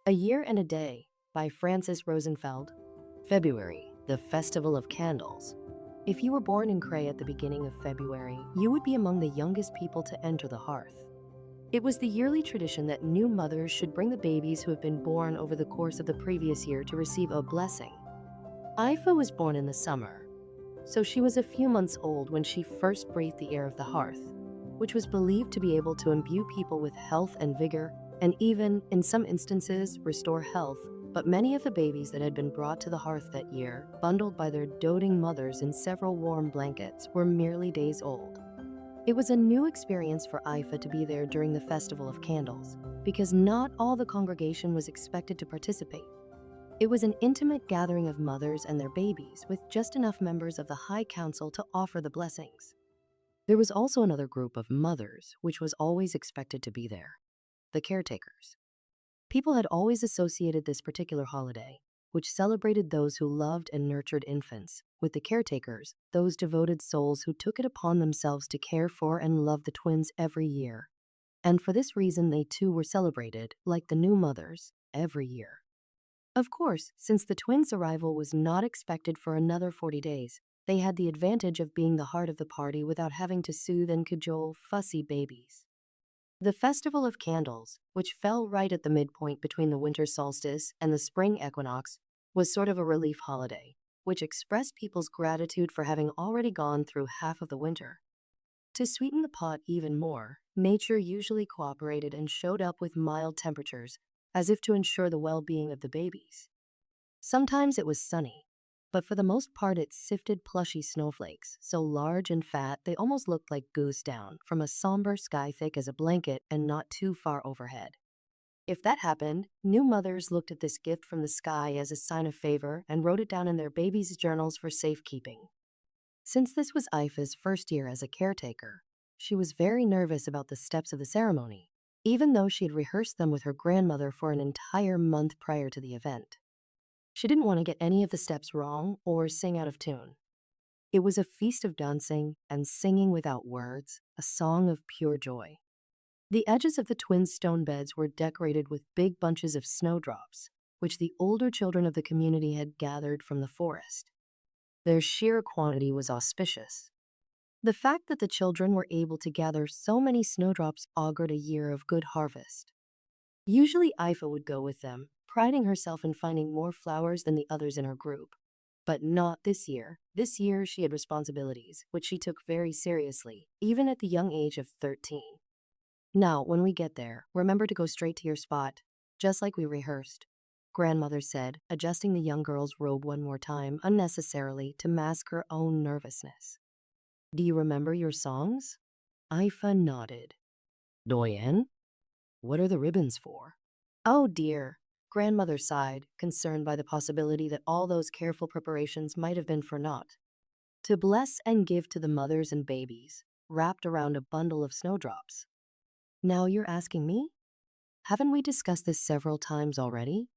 A Year and a Day by Francis Rosenfeld. February, the Festival of Candles. If you were born in Cray at the beginning of February, you would be among the youngest people to enter the hearth. It was the yearly tradition that new mothers should bring the babies who have been born over the course of the previous year to receive a blessing. Aifa was born in the summer, so she was a few months old when she first breathed the air of the hearth, which was believed to be able to imbue people with health and vigor, and even, in some instances, restore health. But many of the babies that had been brought to the hearth that year, bundled by their doting mothers in several warm blankets, were merely days old. It was a new experience for Aifa to be there during the Festival of Candles, because not all the congregation was expected to participate. It was an intimate gathering of mothers and their babies, with just enough members of the High Council to offer the blessings. There was also another group of mothers, which was always expected to be there: the caretakers. People had always associated this particular holiday, which celebrated those who loved and nurtured infants, with the caretakers, those devoted souls who took it upon themselves to care for and love the twins every year. And for this reason, they too were celebrated, like the new mothers, every year. Of course, since the twins' arrival was not expected for another 40 days, they had the advantage of being the heart of the party without having to soothe and cajole fussy babies. The Festival of Candles, which fell right at the midpoint between the winter solstice and the spring equinox, was sort of a relief holiday, which expressed people's gratitude for having already gone through half of the winter. To sweeten the pot even more, nature usually cooperated and showed up with mild temperatures, as if to ensure the well-being of the babies. Sometimes it was sunny, but for the most part it sifted plushy snowflakes, so large and fat they almost looked like goose down, from a somber sky thick as a blanket and not too far overhead. If that happened, new mothers looked at this gift from the sky as a sign of favor and wrote it down in their babies' journals for safekeeping. Since this was Aifa's first year as a caretaker, she was very nervous about the steps of the ceremony, even though she had rehearsed them with her grandmother for an entire month prior to the event. She didn't want to get any of the steps wrong or sing out of tune. It was a feast of dancing and singing without words, a song of pure joy. The edges of the twins' stone beds were decorated with big bunches of snowdrops, which the older children of the community had gathered from the forest. Their sheer quantity was auspicious. The fact that the children were able to gather so many snowdrops augured a year of good harvest. Usually Aifa would go with them, priding herself in finding more flowers than the others in her group. But not this year. This year she had responsibilities, which she took very seriously, even at the young age of 13. Now, when we get there, remember to go straight to your spot, just like we rehearsed, grandmother said, adjusting the young girl's robe one more time, unnecessarily, to mask her own nervousness. Do you remember your songs? Aifa nodded. Doyen? What are the ribbons for? Oh dear, grandmother sighed, concerned by the possibility that all those careful preparations might have been for naught. To bless and give to the mothers and babies, wrapped around a bundle of snowdrops. Now you're asking me? Haven't we discussed this several times already?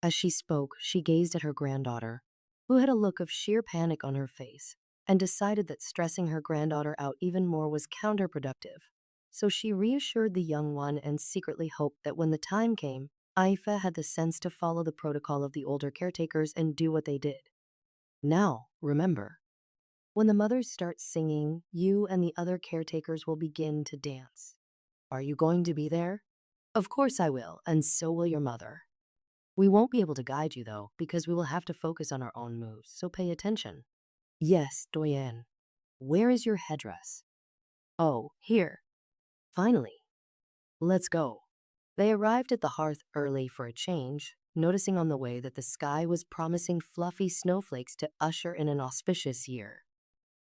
As she spoke, she gazed at her granddaughter, who had a look of sheer panic on her face, and decided that stressing her granddaughter out even more was counterproductive. So she reassured the young one and secretly hoped that when the time came, Aifa had the sense to follow the protocol of the older caretakers and do what they did. Now, remember, when the mothers start singing, you and the other caretakers will begin to dance. Are you going to be there? Of course I will, and so will your mother. We won't be able to guide you, though, because we will have to focus on our own moves, so pay attention. Yes, Doyen. Where is your headdress? Oh, here. Finally. Let's go. They arrived at the hearth early for a change, noticing on the way that the sky was promising fluffy snowflakes to usher in an auspicious year.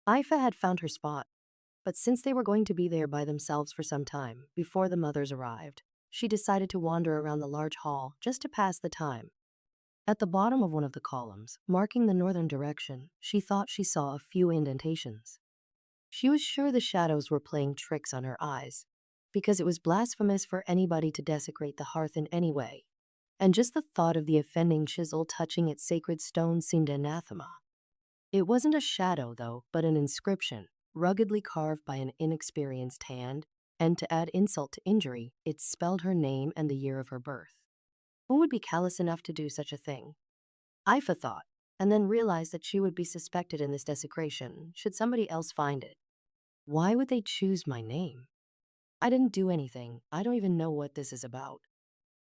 Aifa had found her spot, but since they were going to be there by themselves for some time before the mothers arrived, she decided to wander around the large hall just to pass the time. At the bottom of one of the columns, marking the northern direction, she thought she saw a few indentations. She was sure the shadows were playing tricks on her eyes, because it was blasphemous for anybody to desecrate the hearth in any way, and just the thought of the offending chisel touching its sacred stone seemed anathema. It wasn't a shadow, though, but an inscription, ruggedly carved by an inexperienced hand, and to add insult to injury, it spelled her name and the year of her birth. Who would be callous enough to do such a thing? Aifa thought, and then realized that she would be suspected in this desecration should somebody else find it. Why would they choose my name? I didn't do anything. I don't even know what this is about.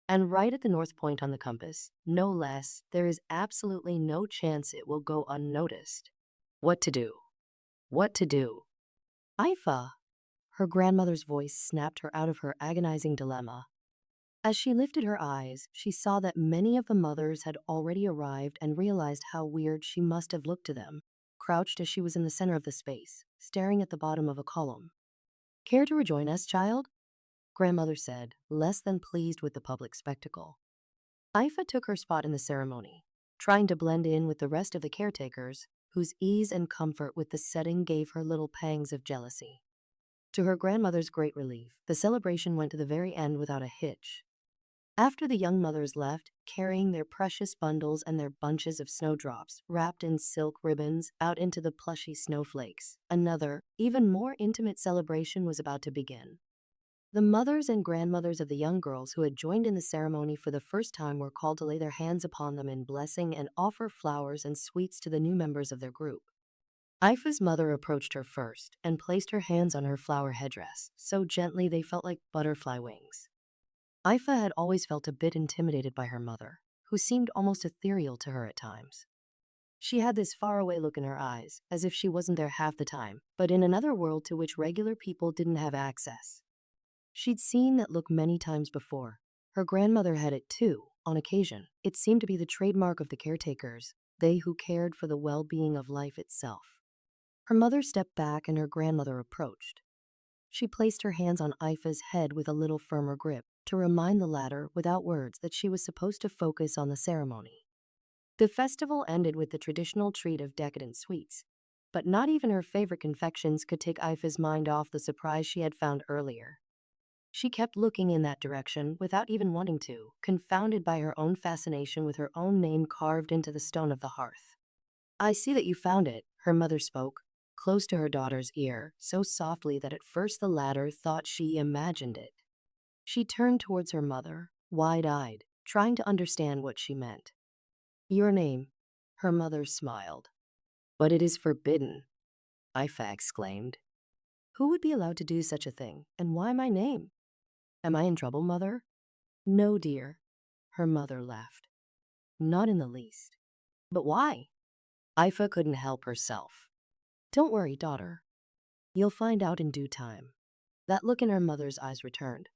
And right at the north point on the compass, no less, there is absolutely no chance it will go unnoticed. What to do? What to do? Aifa! Her grandmother's voice snapped her out of her agonizing dilemma. As she lifted her eyes, she saw that many of the mothers had already arrived and realized how weird she must have looked to them, crouched as she was in the center of the space, staring at the bottom of a column. Care to rejoin us, child? Grandmother said, less than pleased with the public spectacle. Aifa took her spot in the ceremony, trying to blend in with the rest of the caretakers, whose ease and comfort with the setting gave her little pangs of jealousy. To her grandmother's great relief, the celebration went to the very end without a hitch. After the young mothers left, carrying their precious bundles and their bunches of snowdrops wrapped in silk ribbons out into the plushy snowflakes, another, even more intimate celebration was about to begin. The mothers and grandmothers of the young girls who had joined in the ceremony for the first time were called to lay their hands upon them in blessing and offer flowers and sweets to the new members of their group. Aifa's mother approached her first and placed her hands on her flower headdress, so gently they felt like butterfly wings. Aifa had always felt a bit intimidated by her mother, who seemed almost ethereal to her at times. She had this faraway look in her eyes, as if she wasn't there half the time, but in another world to which regular people didn't have access. She'd seen that look many times before. Her grandmother had it too, on occasion. It seemed to be the trademark of the caretakers, they who cared for the well-being of life itself. Her mother stepped back and her grandmother approached. She placed her hands on Aifa's head with a little firmer grip to remind the latter without words that she was supposed to focus on the ceremony. The festival ended with the traditional treat of decadent sweets, but not even her favorite confections could take Aifa's mind off the surprise she had found earlier. She kept looking in that direction without even wanting to, confounded by her own fascination with her own name carved into the stone of the hearth. I see that you found it, her mother spoke, close to her daughter's ear, so softly that at first the latter thought she imagined it. She turned towards her mother, wide-eyed, trying to understand what she meant. Your name, her mother smiled. But it is forbidden, Aifa exclaimed. Who would be allowed to do such a thing, and why my name? Am I in trouble, mother? No, dear, her mother laughed. Not in the least. But why? Aifa couldn't help herself. Don't worry, daughter. You'll find out in due time. That look in her mother's eyes returned,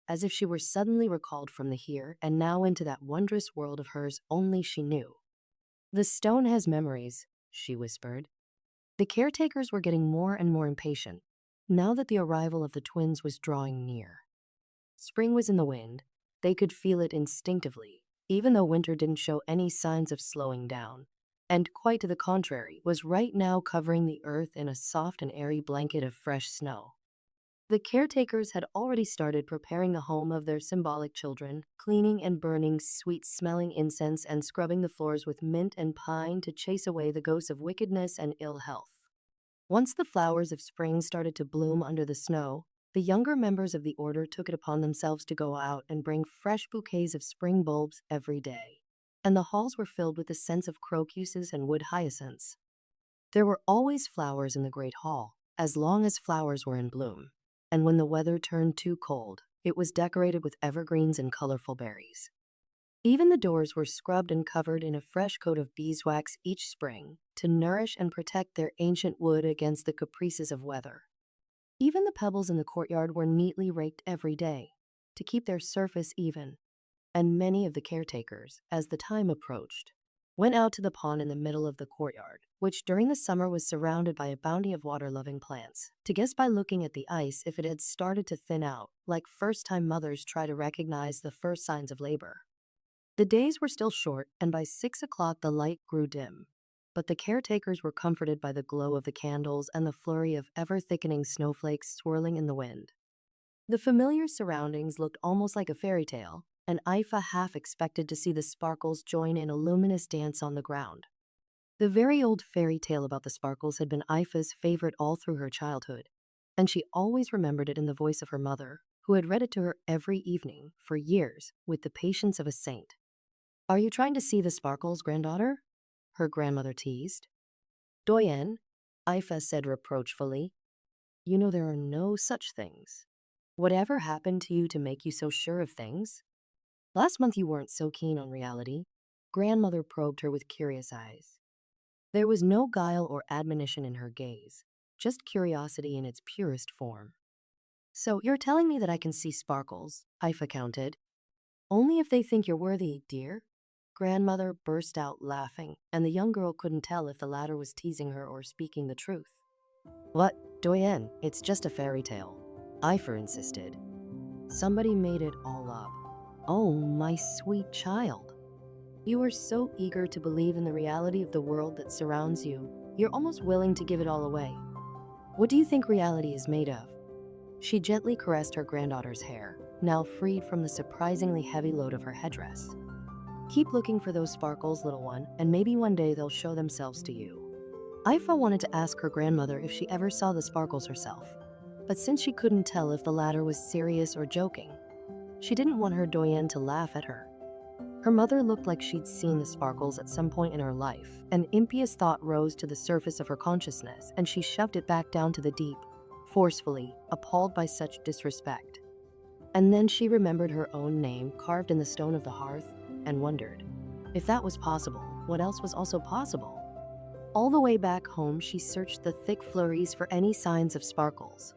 as if she were suddenly recalled from the here and now into that wondrous world of hers only she knew. The stone has memories, she whispered. The caretakers were getting more and more impatient, now that the arrival of the twins was drawing near. Spring was in the wind. They could feel it instinctively, even though winter didn't show any signs of slowing down, and quite to the contrary, was right now covering the earth in a soft and airy blanket of fresh snow. The caretakers had already started preparing the home of their symbolic children, cleaning and burning sweet-smelling incense and scrubbing the floors with mint and pine to chase away the ghosts of wickedness and ill health. Once the flowers of spring started to bloom under the snow, the younger members of the order took it upon themselves to go out and bring fresh bouquets of spring bulbs every day, and the halls were filled with the scents of crocuses and wood hyacinths. There were always flowers in the great hall, as long as flowers were in bloom, and when the weather turned too cold, it was decorated with evergreens and colorful berries. Even the doors were scrubbed and covered in a fresh coat of beeswax each spring to nourish and protect their ancient wood against the caprices of weather. Even the pebbles in the courtyard were neatly raked every day to keep their surface even, and many of the caretakers, as the time approached, went out to the pond in the middle of the courtyard, which during the summer was surrounded by a bounty of water-loving plants, to guess by looking at the ice if it had started to thin out, like first-time mothers try to recognize the first signs of labor. The days were still short, and by 6 o'clock the light grew dim, but the caretakers were comforted by the glow of the candles and the flurry of ever-thickening snowflakes swirling in the wind. The familiar surroundings looked almost like a fairy tale, and Aifa half expected to see the sparkles join in a luminous dance on the ground. The very old fairy tale about the sparkles had been Aifa's favorite all through her childhood, and she always remembered it in the voice of her mother, who had read it to her every evening for years with the patience of a saint. Are you trying to see the sparkles, granddaughter? Her grandmother teased. Doyen, Aifa said reproachfully, you know there are no such things. Whatever happened to you to make you so sure of things? Last month you weren't so keen on reality. Grandmother probed her with curious eyes. There was no guile or admonition in her gaze, just curiosity in its purest form. So you're telling me that I can see sparkles, Aifa counted. Only if they think you're worthy, dear. Grandmother burst out laughing, and the young girl couldn't tell if the latter was teasing her or speaking the truth. What, Doyen, it's just a fairy tale, Aifa insisted. Somebody made it all up. Oh, my sweet child. You are so eager to believe in the reality of the world that surrounds you, you're almost willing to give it all away. What do you think reality is made of? She gently caressed her granddaughter's hair, now freed from the surprisingly heavy load of her headdress. Keep looking for those sparkles, little one, and maybe one day they'll show themselves to you. Aifa wanted to ask her grandmother if she ever saw the sparkles herself, but since she couldn't tell if the latter was serious or joking, she didn't want her doyen to laugh at her. Her mother looked like she'd seen the sparkles at some point in her life. An impious thought rose to the surface of her consciousness, and she shoved it back down to the deep, forcefully, appalled by such disrespect. And then she remembered her own name carved in the stone of the hearth and wondered, if that was possible, what else was also possible? All the way back home, she searched the thick flurries for any signs of sparkles,